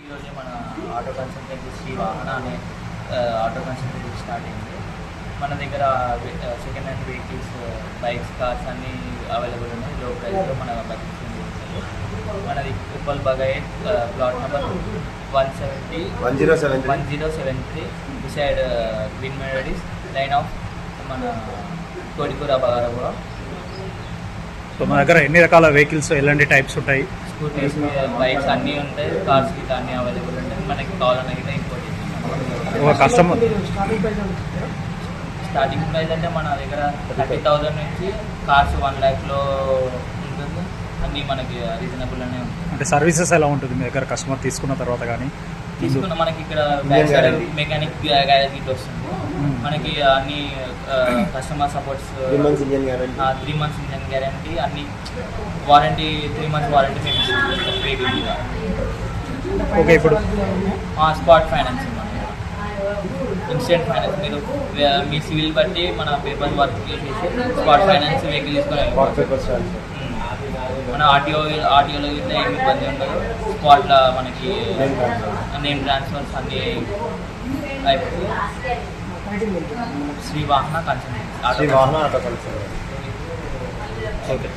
ఈరోజు మన auto consultancy Shri వాహన అనే ఆటో కన్సల్టెన్సీ స్టార్ట్ అయింది. మన దగ్గర second hand vehicles, bikes, cars అన్నీ అవైలబుల్ ఉన్నాయి. లో ప్రైస్లో మన బడ్జెట్ మనది triple Bagayat plot number 1073 beside green melodies line of మన కోడికూర బగారపురం. సో మన దగ్గర ఎన్ని రకాల వెహికల్స్, ఎలాంటి టైప్స్ ఉంటాయి? స్కూటీస్, బైక్స్ అన్నీ ఉంటాయి. కార్స్ గిట్లా అన్నీ అవైలబుల్ ఉంటాయి. మనకి కావాలన్న గిట్లా ఇంపోర్ట్ చేస్తాం. ఒక కస్టమర్ స్టార్టింగ్ ప్రైస్ అంటే మన దగ్గర 30,000 నుంచి కార్స్ 1 lakh ఉంటుంది. అన్నీ మనకి రీజనబుల్గానే ఉంటుంది. అంటే సర్వీసెస్ ఎలా ఉంటుంది మీ దగ్గర కస్టమర్ తీసుకున్న తర్వాత? కానీ తీసుకున్న మనకి ఇక్కడ back side mechanic garage Git వస్తుంది. మనకి అన్ని customer supports 3 months engine guarantee, అన్ని వారంటీ 3 months వారంటీ మేము వెహికల్ మీద. ఓకే, ఇప్పుడు స్పాట్ ఫైనాన్సింగ్, ఇన్స్టెంట్ ఫైనాన్స్. మీరు మీ సివిల్ బట్టి మన పేపర్ వర్క్ చేసేసి స్పాట్ ఫైనాన్స్ వెహికల్ తీసుకొని మన ఆర్టీఓలో ఇట్లా ఏమి ఇబ్బంది ఉండదు. స్పాట్లో మనకి నేమ్ ట్రాన్స్ఫర్స్ అన్నీ అయిపోతుంది. శ్రీ వాహన కన్సల్టెన్సీ. ఓకే.